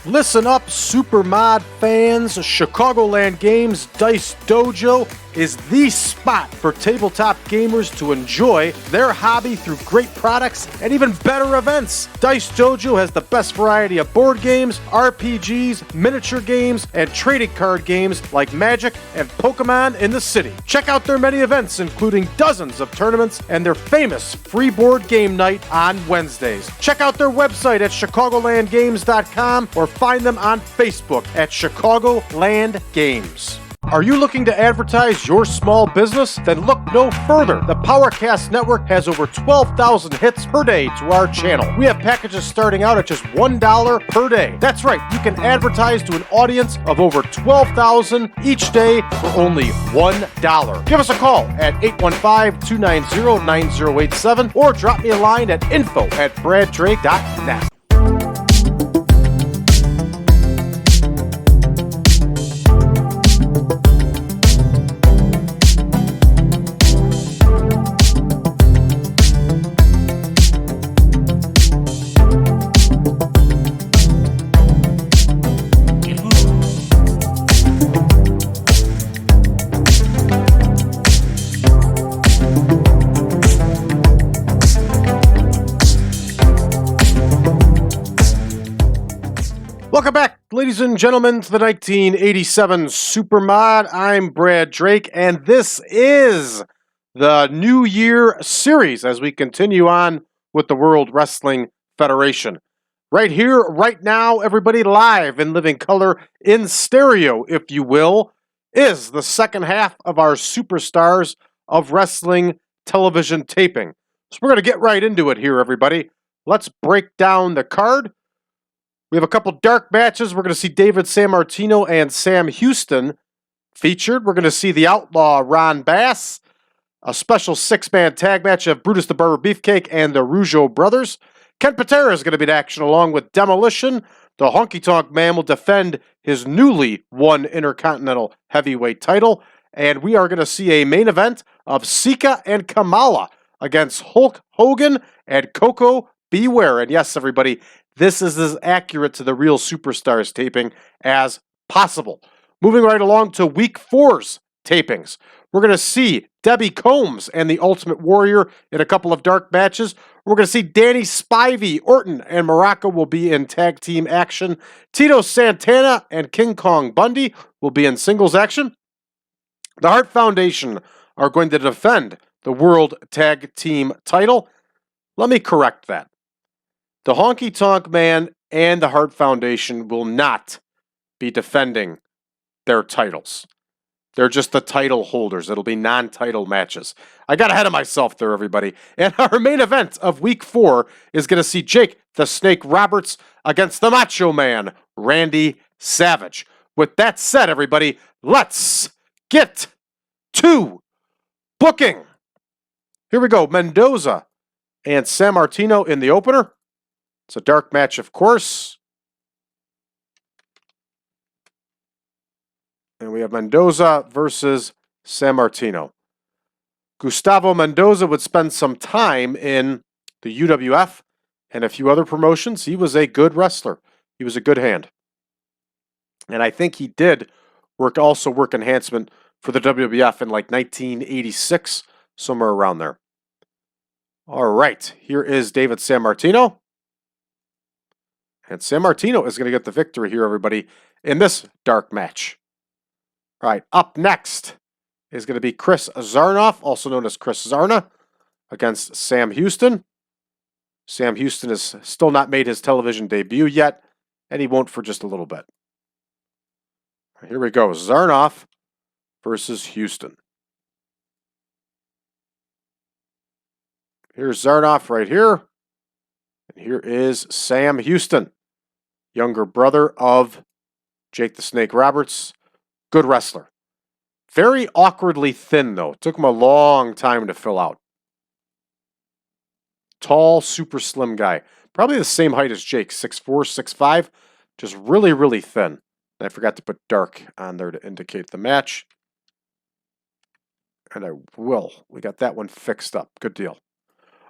Listen up, Supermod fans. Chicagoland Games Dice Dojo is the spot for tabletop gamers to enjoy their hobby through great products and even better events. Dice Dojo has the best variety of board games, RPGs, miniature games, and trading card games like Magic and Pokemon in the city. Check out their many events, including dozens of tournaments and their famous free board game night on Wednesdays. Check out their website at chicagolandgames.com or find them on Facebook at Chicagoland Games. Are you looking to advertise your small business? Then look no further. The Powercast Network has over 12,000 hits per day to our channel. We have packages starting out at just $1 per day. That's right, you can advertise to an audience of over 12,000 each day for only $1. Give us a call at 815-290-9087 or drop me a line at info@braddrake.net. Welcome back, ladies and gentlemen, to the 1987 Supermod. I'm Brad Drake, and this is the New Year series as we continue on with the World Wrestling Federation. Right here, right now, everybody live in living color, in stereo, if you will, is the second half of our Superstars of Wrestling television taping. So we're going to get right into it here, everybody. Let's break down the card. We have a couple dark matches. We're going to see David Sammartino and Sam Houston featured. We're going to see the Outlaw Ron Bass. A special six-man tag match of Brutus the Barber Beefcake and the Rougeau brothers. Ken Patera is going to be in action along with Demolition. The Honky Tonk Man will defend his newly won Intercontinental Heavyweight title. And we are going to see a main event of Sika and Kamala against Hulk Hogan and Koko Beware. And yes, everybody, this is as accurate to the real Superstars taping as possible. Moving right along to Week 4's tapings. We're going to see Debbie Combs and the Ultimate Warrior in a couple of dark matches. We're going to see Danny Spivey, Orton, and Morocco will be in tag team action. Tito Santana and King Kong Bundy will be in singles action. The Hart Foundation are going to defend the World Tag Team title. Let me correct that. The Honky Tonk Man and the Hart Foundation will not be defending their titles. They're just the title holders. It'll be non-title matches. I got ahead of myself there, everybody. And our main event of Week 4 is going to see Jake the Snake Roberts against the Macho Man, Randy Savage. With that said, everybody, let's get to booking. Here we go. Mendoza and Sammartino in the opener. It's a dark match, of course. And we have Mendoza versus Sammartino. Gustavo Mendoza would spend some time in the WWF and a few other promotions. He was a good wrestler. He was a good hand. And I think he did also work enhancement for the WWF in like 1986, somewhere around there. All right, here is David Sammartino. And Sammartino is going to get the victory here, everybody, in this dark match. All right, up next is going to be Chris Zarnoff, also known as Chris Zarna, against Sam Houston. Sam Houston has still not made his television debut yet, and he won't for just a little bit. Here we go, Zarnoff versus Houston. Here's Zarnoff right here. And here is Sam Houston, younger brother of Jake the Snake Roberts. Good wrestler. Very awkwardly thin, though. Took him a long time to fill out. Tall, super slim guy. Probably the same height as Jake, 6'4", 6'5". Just really, really thin. And I forgot to put dark on there to indicate the match. And I will. We got that one fixed up. Good deal.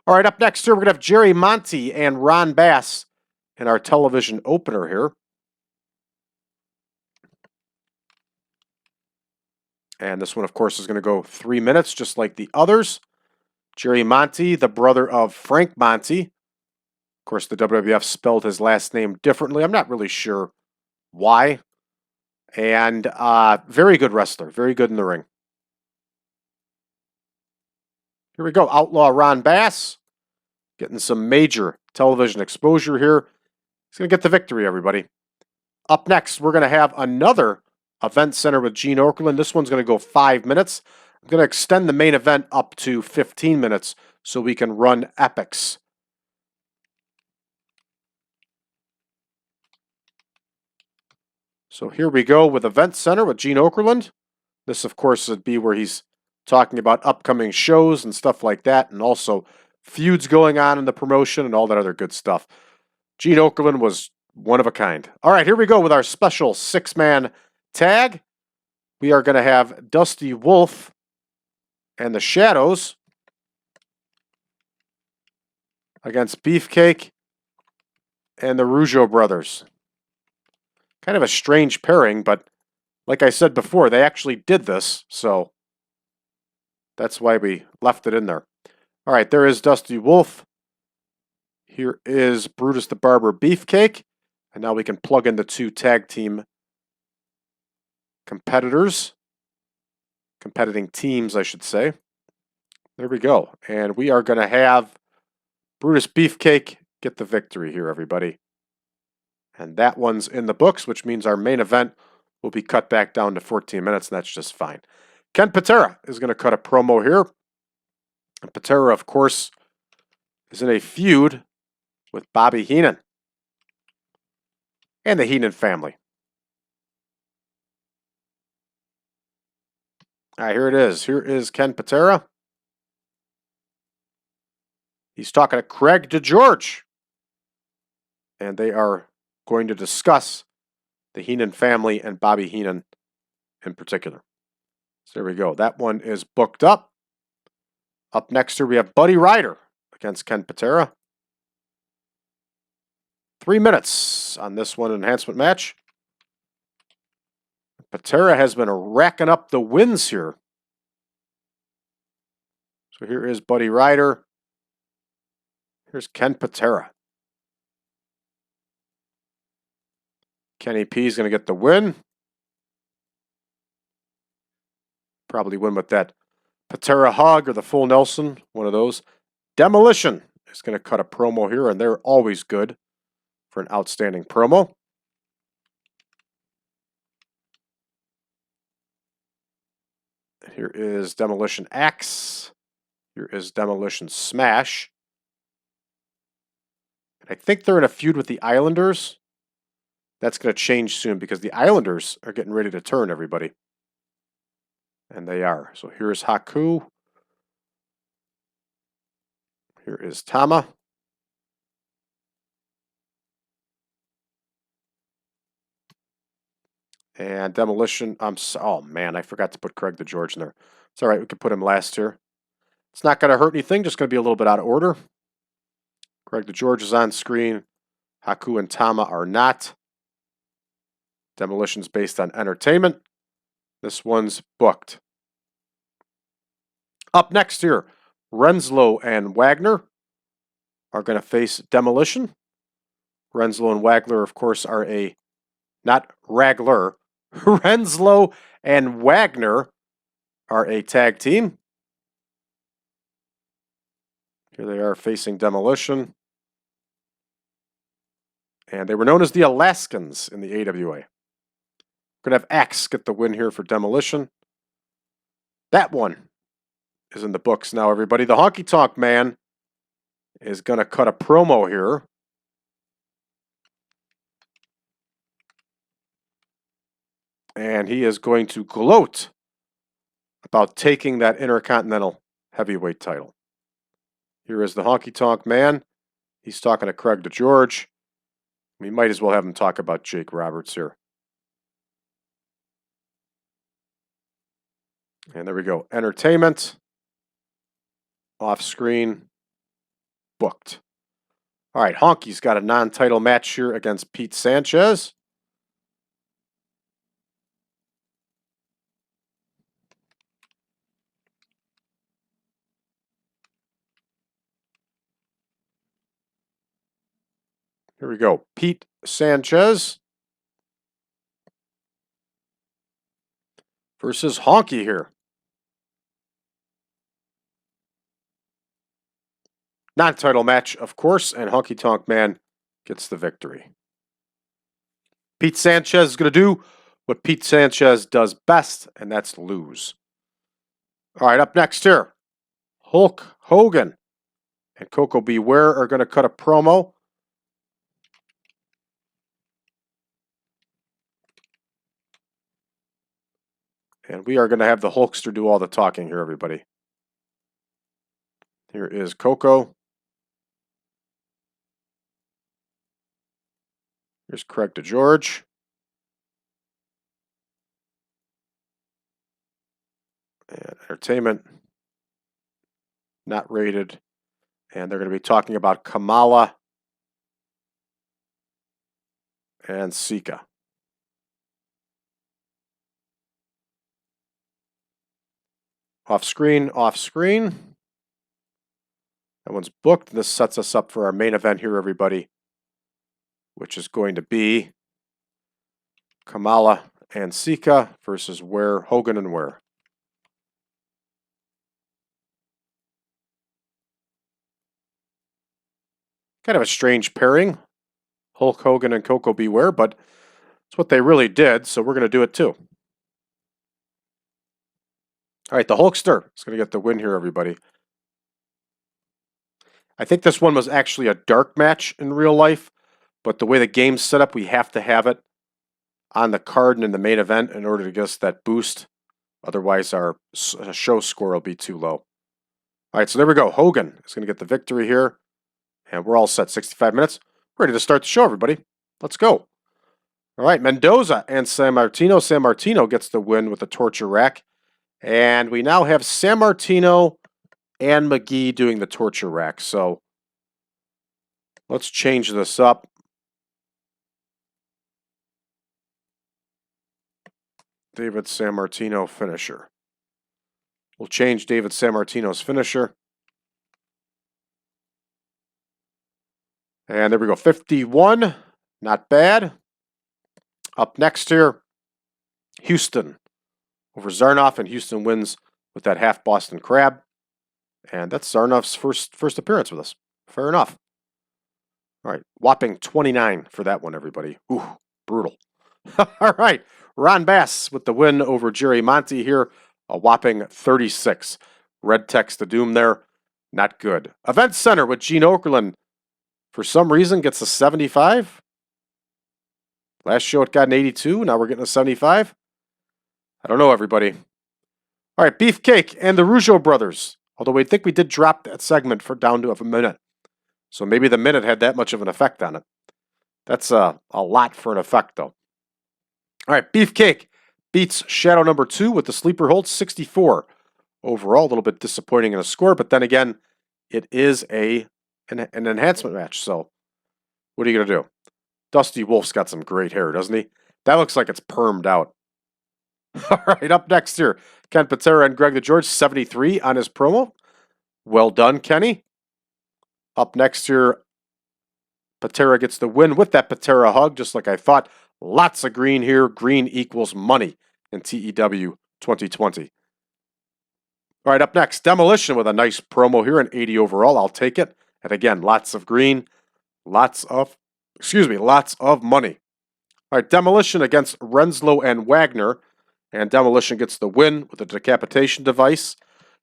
All right, up next here, we're going to have Jerry Monti and Ron Bass in our television opener here. And this one, of course, is going to go 3 minutes, just like the others. Jerry Monti, the brother of Frank Monti. Of course, the WWF spelled his last name differently. I'm not really sure why. And very good wrestler, very good in the ring. Here we go, Outlaw Ron Bass, getting some major television exposure here. He's going to get the victory, everybody. Up next, we're going to have another event center with Gene Okerlund. This one's going to go 5 minutes. I'm going to extend the main event up to 15 minutes so we can run epics. So here we go with Event Center with Gene Okerlund. This, of course, would be where he's talking about upcoming shows and stuff like that, and also feuds going on in the promotion and all that other good stuff. Gene Okerlund was one of a kind. All right, here we go with our special 6-man tag. We are going to have Dusty Wolfe and the Shadows against Beefcake and the Rougeau brothers. Kind of a strange pairing, but like I said before, they actually did this, so that's why we left it in there. All right, there is Dusty Wolfe. Here is Brutus the Barber Beefcake. And now we can plug in the 2 tag team competitors. Competing teams, I should say. There we go. And we are going to have Brutus Beefcake get the victory here, everybody. And that one's in the books, which means our main event will be cut back down to 14 minutes, and that's just fine. Ken Patera is going to cut a promo here. And Patera, of course, is in a feud with Bobby Heenan and the Heenan family. All right, here it is. Here is Ken Patera. He's talking to Craig DeGeorge. And they are going to discuss the Heenan family and Bobby Heenan in particular. So there we go. That one is booked up. Up next here we have Buddy Ryder against Ken Patera. 3 minutes on this one enhancement match. Patera has been racking up the wins here. So here is Buddy Ryder. Here's Ken Patera. Kenny P is going to get the win. Probably win with that Patera hug or the full Nelson, one of those. Demolition is going to cut a promo here, and they're always good for an outstanding promo. Here is Demolition X. Here is Demolition Smash. And I think they're in a feud with the Islanders. That's going to change soon because the Islanders are getting ready to turn, everybody. And they are. So here's Haku. Here is Tama. And Demolition. Oh, man, I forgot to put Craig DeGeorge in there. It's all right. We can put him last here. It's not going to hurt anything. Just going to be a little bit out of order. Craig DeGeorge is on screen. Haku and Tama are not. Demolition's based on entertainment. This one's booked. Up next here, Renslow and Wagner are going to face Demolition. Renslow and Wagner, of course, are not Ragler. Renslow and Wagner are a tag team. Here they are facing Demolition. And they were known as the Alaskans in the AWA. We're going to have X get the win here for Demolition. That one is in the books now, everybody. The Honky Tonk Man is going to cut a promo here. And he is going to gloat about taking that Intercontinental Heavyweight title. Here is the Honky Tonk Man. He's talking to Craig DeGeorge. We might as well have him talk about Jake Roberts here. And there we go. Entertainment. Off screen. Booked. All right, Honky's got a non-title match here against Pete Sanchez. Here we go. Pete Sanchez versus Honky here. Non-title match, of course, and Honky Tonk Man gets the victory. Pete Sanchez is going to do what Pete Sanchez does best, and that's lose. All right, up next here, Hulk Hogan and Koko Ware are going to cut a promo. And we are going to have the Hulkster do all the talking here, everybody. Here is Koko. Here's Craig DeGeorge. And Entertainment. Not rated. And they're going to be talking about Kamala and Sika. Off screen, off screen. That one's booked. This sets us up for our main event here, everybody, which is going to be Kamala and Sika versus Ware, Hogan and Ware. Kind of a strange pairing, Hulk Hogan and Koko Ware, but it's what they really did, so we're going to do it too. All right, the Hulkster is going to get the win here, everybody. I think this one was actually a dark match in real life, but the way the game's set up, we have to have it on the card and in the main event in order to get us that boost. Otherwise, our show score will be too low. All right, so there we go. Hogan is going to get the victory here, and we're all set. 65 minutes. Ready to start the show, everybody. Let's go. All right, Mendoza and Sammartino. Sammartino gets the win with the torture rack. And we now have Sammartino and McGee doing the torture rack. So let's change this up. David Sammartino finisher. We'll change David Sammartino's finisher. And there we go. 51. Not bad. Up next here, Houston over Zarnoff, and Houston wins with that half Boston Crab. And that's Zarnoff's first appearance with us. Fair enough. All right, whopping 29 for that one, everybody. Ooh, brutal. All right, Ron Bass with the win over Jerry Monti here. A whopping 36. Red text to doom there. Not good. Event Center with Gene Okerlund. For some reason, gets a 75. Last show it got an 82. Now we're getting a 75. I don't know, everybody. All right, Beefcake and the Rougeau brothers. Although we think we did drop that segment for down to a minute. So maybe the minute had that much of an effect on it. That's a lot for an effect, though. All right, Beefcake beats Shadow number 2 with the sleeper hold, 64. Overall, a little bit disappointing in a score, but then again, it is an enhancement match, so what are you going to do? Dusty Wolfe's got some great hair, doesn't he? That looks like it's permed out. All right, up next here, Ken Patera and Greg DeGeorge, 73 on his promo. Well done, Kenny. Up next here, Patera gets the win with that Patera hug, just like I thought. Lots of green here. Green equals money in TEW 2020. All right, up next, Demolition with a nice promo here, an 80 overall. I'll take it. And again, lots of green, lots of money. All right, Demolition against Renslow and Wagner. And Demolition gets the win with a decapitation device,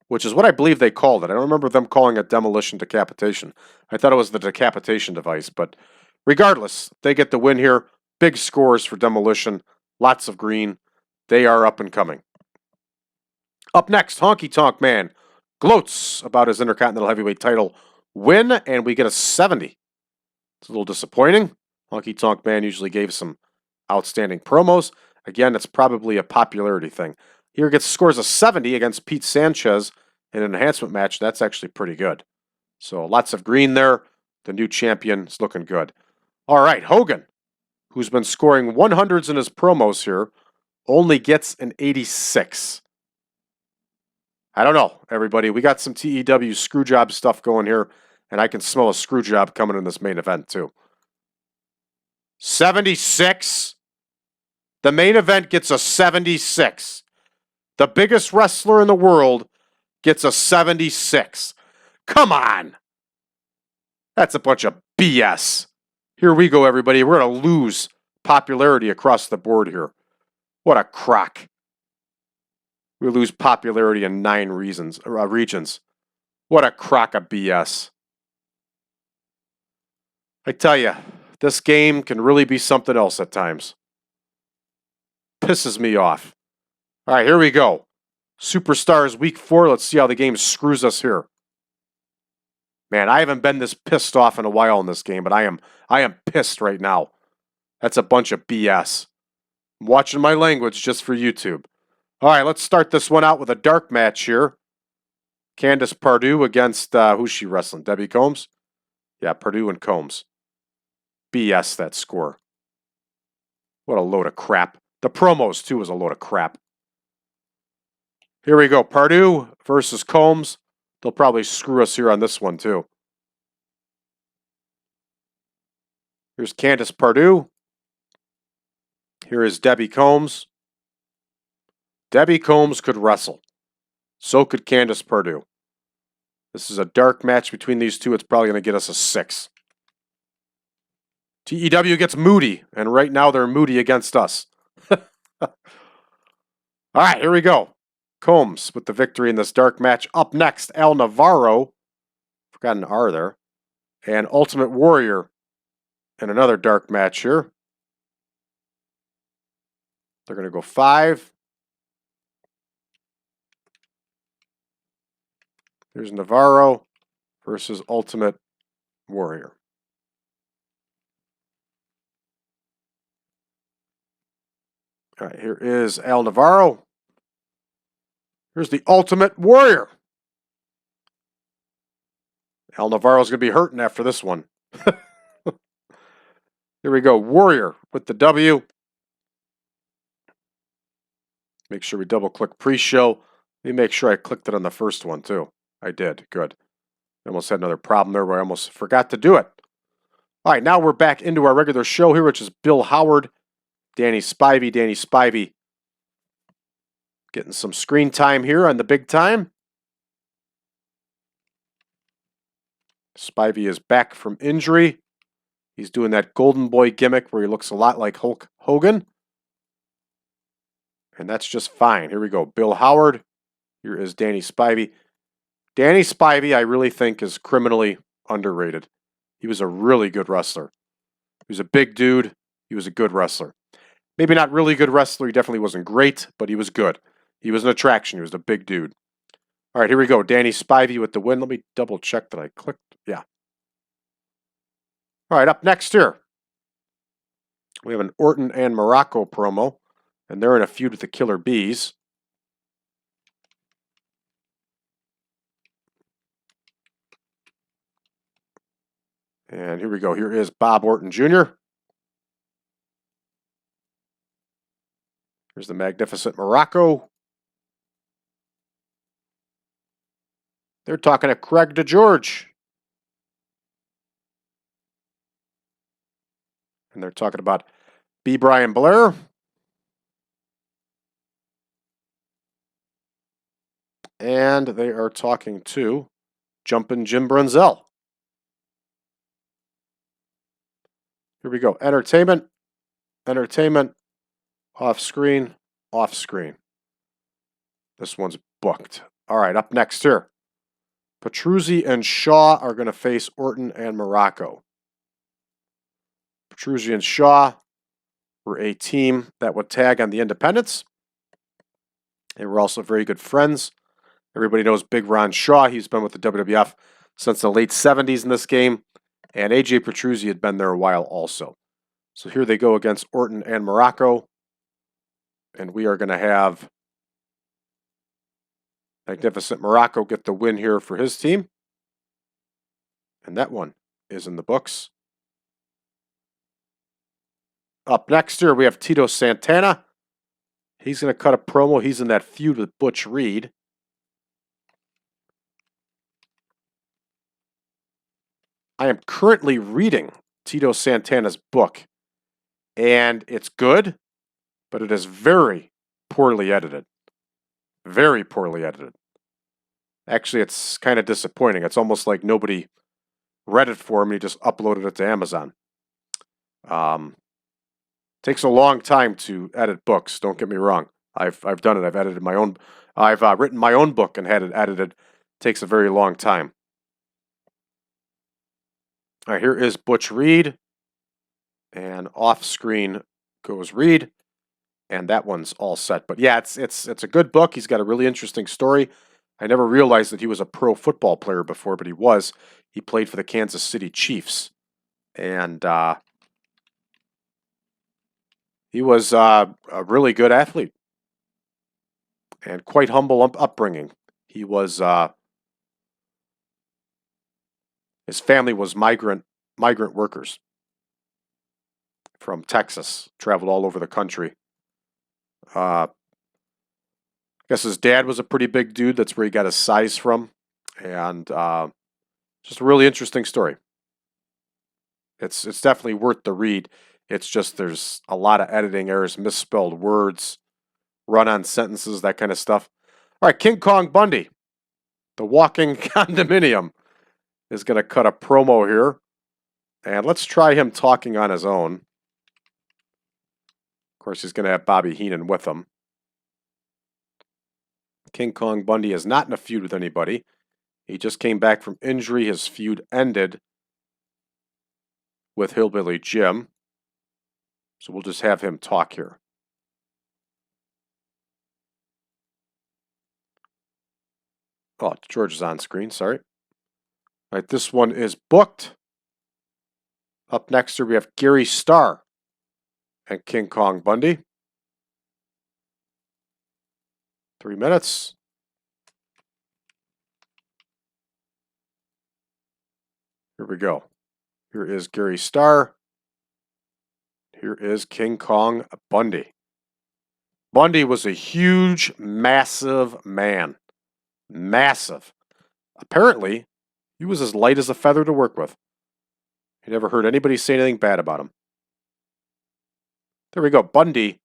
which is what I believe they called it. I don't remember them calling it Demolition Decapitation. I thought it was the decapitation device, but regardless, they get the win here. Big scores for Demolition. Lots of green. They are up and coming. Up next, Honky Tonk Man gloats about his Intercontinental Heavyweight title win, and we get a 70. It's a little disappointing. Honky Tonk Man usually gave some outstanding promos. Again, it's probably a popularity thing. Here scores a 70 against Pete Sanchez in an enhancement match. That's actually pretty good. So lots of green there. The new champion is looking good. All right, Hogan, who's been scoring 100s in his promos here, only gets an 86. I don't know, everybody. We got some TEW screwjob stuff going here, and I can smell a screwjob coming in this main event, too. 76? The main event gets a 76. The biggest wrestler in the world gets a 76. Come on. That's a bunch of BS. Here we go, everybody. We're going to lose popularity across the board here. What a crock. We lose popularity in 9 regions. What a crock of BS. I tell you, this game can really be something else at times. Pisses me off. All right, here we go. Superstars week 4. Let's see how the game screws us here. Man, I haven't been this pissed off in a while in this game, but I am pissed right now. That's a bunch of BS. I'm watching my language just for YouTube. All right, let's start this one out with a dark match here. Candice Pardue against, who's she wrestling? Debbie Combs? Yeah, Pardue and Combs. BS, that score. What a load of crap. The promos, too, is a load of crap. Here we go. Pardue versus Combs. They'll probably screw us here on this one, too. Here's Candice Pardue. Here is Debbie Combs. Debbie Combs could wrestle. So could Candice Pardue. This is a dark match between these two. It's probably going to get us a 6. TEW gets moody, and right now they're moody against us. All right, here we go. Combs with the victory in this dark match. Up next, El Navarro. Forgot an R there. And Ultimate Warrior in another dark match here. They're going to go 5. Here's Navarro versus Ultimate Warrior. All right, here is El Navarro. Here's the Ultimate Warrior. El Navarro's going to be hurting after this one. Here we go. Warrior with the W. Make sure we double click pre-show. Let me make sure I clicked it on the first one too. I did. Good. I almost had another problem there where I almost forgot to do it. All right, now we're back into our regular show here, which is Bill Howard, Danny Spivey. Danny Spivey getting some screen time here on the big time. Spivey is back from injury. He's doing that golden boy gimmick where he looks a lot like Hulk Hogan. And that's just fine. Here we go. Bill Howard. Here is Danny Spivey. Danny Spivey, I really think, is criminally underrated. He was a really good wrestler. He was a big dude. He was a good wrestler. Maybe not really good wrestler. He definitely wasn't great, but he was good. He was an attraction. He was a big dude. All right, here we go. Danny Spivey with the win. Let me double check that I clicked. Yeah. All right, up next here, we have an Orton and Morocco promo, and they're in a feud with the Killer Bees. And here we go. Here is Bob Orton Jr. Here's the magnificent Morocco. They're talking to Craig DeGeorge. And they're talking about B. Brian Blair. And they are talking to Jumpin' Jim Brunzell. Here we go. Entertainment. Entertainment. Off screen. Off screen. This one's booked. All right, up next here. Petruzzi and Shaw are going to face Orton and Morocco. Petruzzi and Shaw were a team that would tag on the Independents. They were also very good friends. Everybody knows Big Ron Shaw. He's been with the WWF since the late 70s in this game. And AJ Petruzzi had been there a while also. So here they go against Orton and Morocco. And we are going to have Magnificent Morocco get the win here for his team. And that one is in the books. Up next here, we have Tito Santana. He's going to cut a promo. He's in that feud with Butch Reed. I am currently reading Tito Santana's book. And it's good, but it is very poorly edited. Very poorly edited. Actually, it's kind of disappointing. It's almost like nobody read it for him and he just uploaded it to Amazon. Takes a long time to edit books, don't get me wrong. I've done it. I've edited my own. I've written my own book and had it edited. Takes a very long time. All right, here is Butch Reed. And off screen goes Reed. And that one's all set. But yeah, it's a good book. He's got a really interesting story. I never realized that he was a pro football player before, but he was. He played for the Kansas City Chiefs. And he was a really good athlete. And quite humble upbringing. He was, his family was migrant workers from Texas, traveled all over the country. I guess his dad was a pretty big dude. That's where he got his size from. And just a really interesting story. It's definitely worth the read. It's just there's a lot of editing errors, misspelled words, run-on sentences, that kind of stuff. All right, King Kong Bundy, the walking condominium, is going to cut a promo here. And let's try him talking on his own. Of course, he's going to have Bobby Heenan with him. King Kong Bundy is not in a feud with anybody. He just came back from injury. His feud ended with Hillbilly Jim. So we'll just have him talk here. Oh, George is on screen, sorry. All right, this one is booked. Up next here we have Gary Starr and King Kong Bundy. 3 minutes. Here we go. Here is Gary Starr. Here is King Kong Bundy. Bundy was a huge, massive man. Massive. Apparently, he was as light as a feather to work with. He never heard anybody say anything bad about him. There we go. Bundy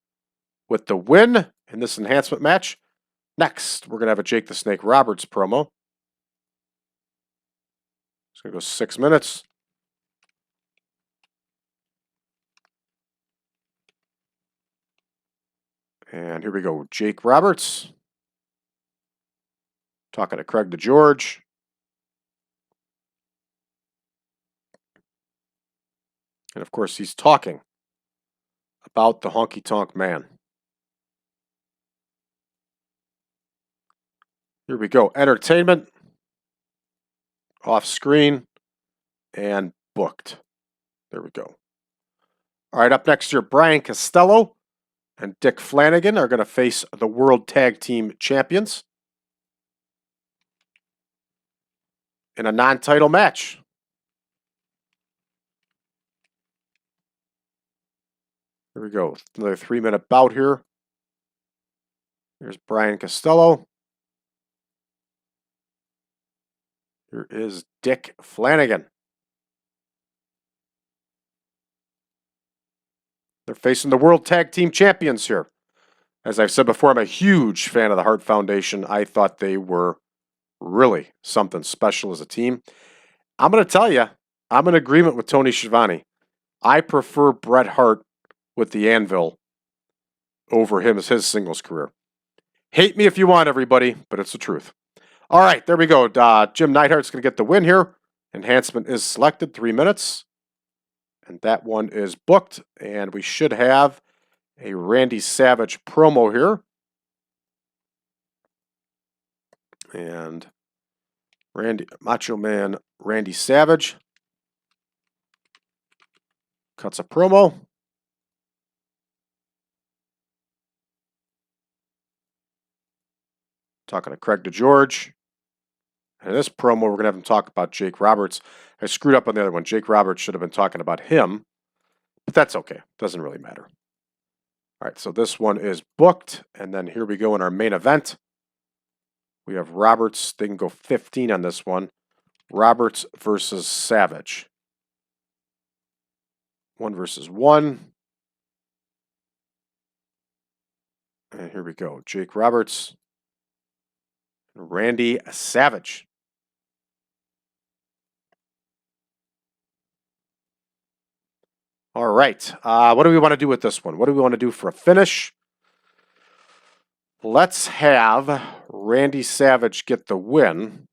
with the win in this enhancement match. Next, we're going to have a Jake the Snake Roberts promo. It's going to go 6 minutes. And here we go. Jake Roberts talking to Craig DeGeorge. And of course, he's talking about the Honky Tonk Man. Here we go. Entertainment. Off screen. And booked. There we go. All right, up next here, Brian Costello and Dick Flanagan are going to face the World Tag Team Champions in a non-title match. Here we go. Another 3-minute bout here. Here's Brian Costello. Here is Dick Flanagan. They're facing the World Tag Team Champions here. As I've said before, I'm a huge fan of the Hart Foundation. I thought they were really something special as a team. I'm going to tell you, I'm in agreement with Tony Schiavone. I prefer Bret Hart with the Anvil over him as his singles career. Hate me if you want, everybody, but it's the truth. All right, there we go. Jim Neidhart's going to get the win here. Enhancement is selected, 3 minutes. And that one is booked. And we should have a Randy Savage promo here. And Macho Man Randy Savage cuts a promo. Talking to Craig DeGeorge. And in this promo, we're going to have him talk about Jake Roberts. I screwed up on the other one. Jake Roberts should have been talking about him. But that's okay. Doesn't really matter. All right, so this one is booked. And then here we go in our main event. We have Roberts. They can go 15 on this one. Roberts versus Savage. 1 versus 1. And here we go. Jake Roberts. Randy Savage. All right. What do we want to do with this one? What do we want to do for a finish? Let's have Randy Savage get the win.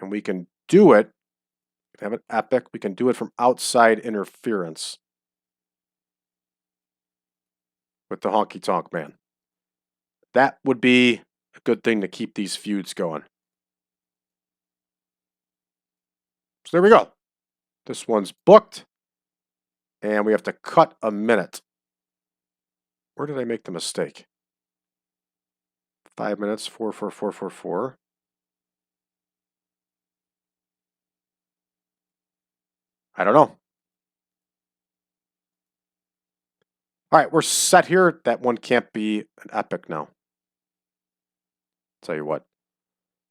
And we can do it. Have it epic. We can do it from outside interference with the Honky Tonk Man. That would be a good thing to keep these feuds going. So there we go. This one's booked. And we have to cut a minute. Where did I make the mistake? 5 minutes, 4, 4, 4, 4, 4. I don't know. All right, we're set here. That one can't be an epic now. Tell you what,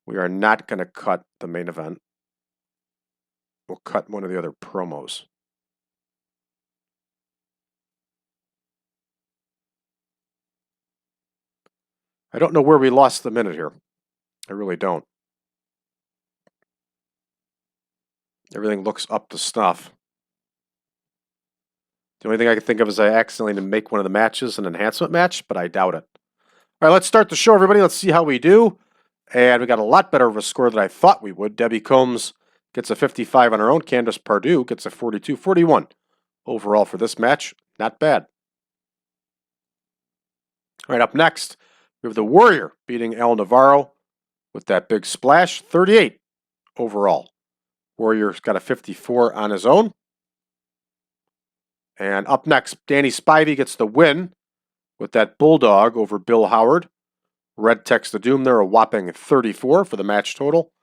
we are not going to cut the main event. We'll cut one of the other promos. I don't know where we lost the minute here. I really don't. Everything looks up to snuff. The only thing I can think of is I accidentally make one of the matches an enhancement match, but I doubt it. All right, let's start the show, everybody. Let's see how we do. And we got a lot better of a score than I thought we would. Debbie Combs gets a 55 on her own. Candice Pardue gets a 42-41. Overall for this match, not bad. All right, up next, we have the Warrior beating El Navarro with that big splash, 38 overall. Warrior's got a 54 on his own. And up next, Danny Spivey gets the win with that Bulldog over Bill Howard. Red Text the Doom there, a whopping 34 for the match total.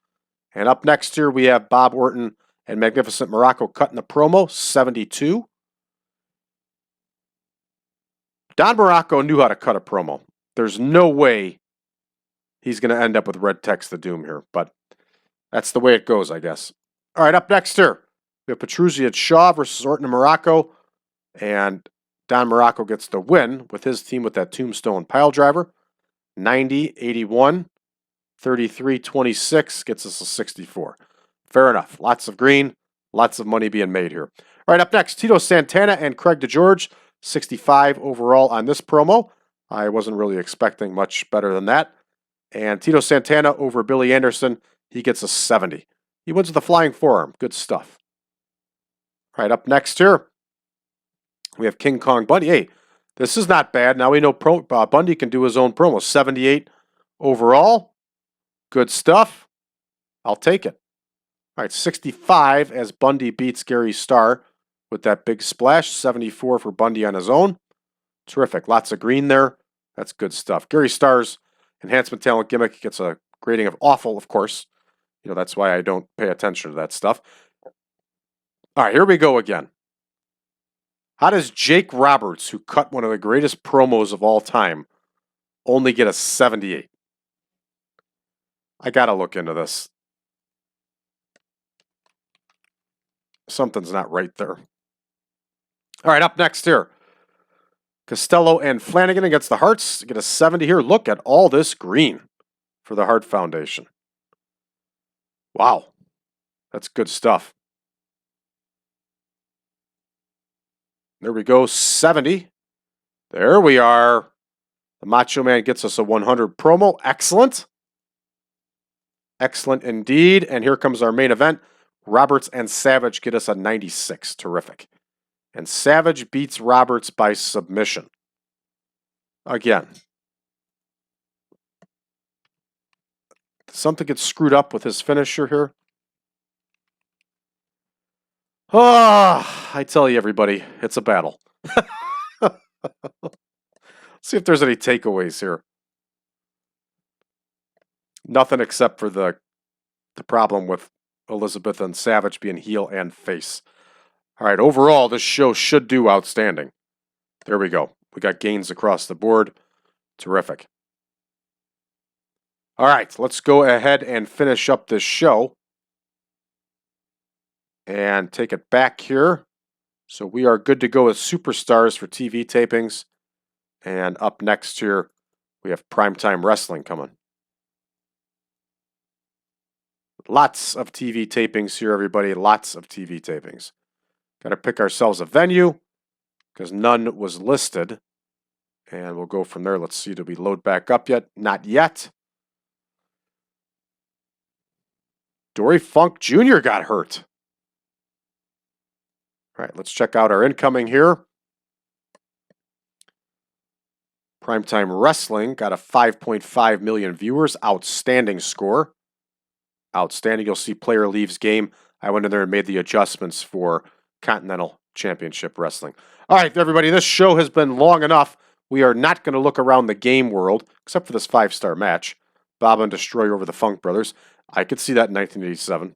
And up next here, we have Bob Orton and Magnificent Morocco cutting the promo, 72. Don Morocco knew how to cut a promo. There's no way he's going to end up with Red Text the Doom here, but that's the way it goes, I guess. All right, up next here, we have Petruzzi and Shaw versus Orton and Morocco. And Don Morocco gets the win with his team with that Tombstone pile driver. 90-81, 33-26 gets us a 64. Fair enough. Lots of green, lots of money being made here. All right, up next, Tito Santana and Craig DeGeorge, 65 overall on this promo. I wasn't really expecting much better than that. And Tito Santana over Billy Anderson, he gets a 70. He wins with a flying forearm. Good stuff. All right, up next here, we have King Kong Bundy. Hey, this is not bad. Now we know Bundy can do his own promo. 78 overall. Good stuff. I'll take it. All right, 65 as Bundy beats Gary Starr with that big splash. 74 for Bundy on his own. Terrific. Lots of green there. That's good stuff. Gary Starr's enhancement talent gimmick gets a grading of awful, of course. You know, that's why I don't pay attention to that stuff. All right, here we go again. How does Jake Roberts, who cut one of the greatest promos of all time, only get a 78? I got to look into this. Something's not right there. All right, up next here. Costello and Flanagan against the Hearts. Get a 70 here. Look at all this green for the Hart Foundation. Wow. That's good stuff. There we go, 70. There we are. The Macho Man gets us a 100 promo. Excellent. Excellent indeed. And here comes our main event. Roberts and Savage get us a 96. Terrific. And Savage beats Roberts by submission. Again. Something gets screwed up with his finisher here. Oh, I tell you, everybody, it's a battle. See if there's any takeaways here. Nothing except for the problem with Elizabeth and Savage being heel and face. All right, overall, this show should do outstanding. There we go. We got gains across the board. Terrific. All right, let's go ahead and finish up this show. And take it back here. So we are good to go with Superstars for TV tapings. And up next here, we have Primetime Wrestling coming. Lots of TV tapings here, everybody. Lots of TV tapings. Got to pick ourselves a venue because none was listed. And we'll go from there. Let's see, did we load back up yet? Not yet. Dory Funk Jr. got hurt. All right, let's check out our incoming here. Primetime Wrestling got a 5.5 million viewers. Outstanding score. Outstanding. You'll see player leaves game. I went in there and made the adjustments for Continental Championship Wrestling. All right, everybody, this show has been long enough. We are not going to look around the game world, except for this 5-star match. Bob and Destroyer over the Funk Brothers. I could see that in 1987.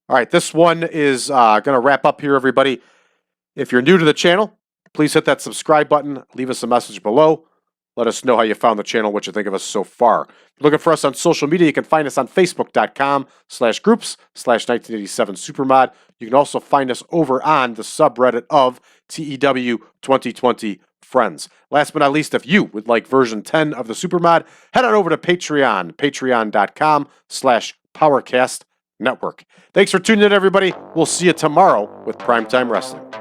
All right, this one is going to wrap up here, everybody. If you're new to the channel, please hit that subscribe button. Leave us a message below. Let us know how you found the channel, what you think of us so far. If you're looking for us on social media, you can find us on Facebook.com/groups/1987Supermod. You can also find us over on the subreddit of TEW 2020 Friends. Last but not least, if you would like version 10 of the Supermod, head on over to Patreon, patreon.com/PowerCast Network. Thanks for tuning in, everybody. We'll see you tomorrow with Primetime Wrestling.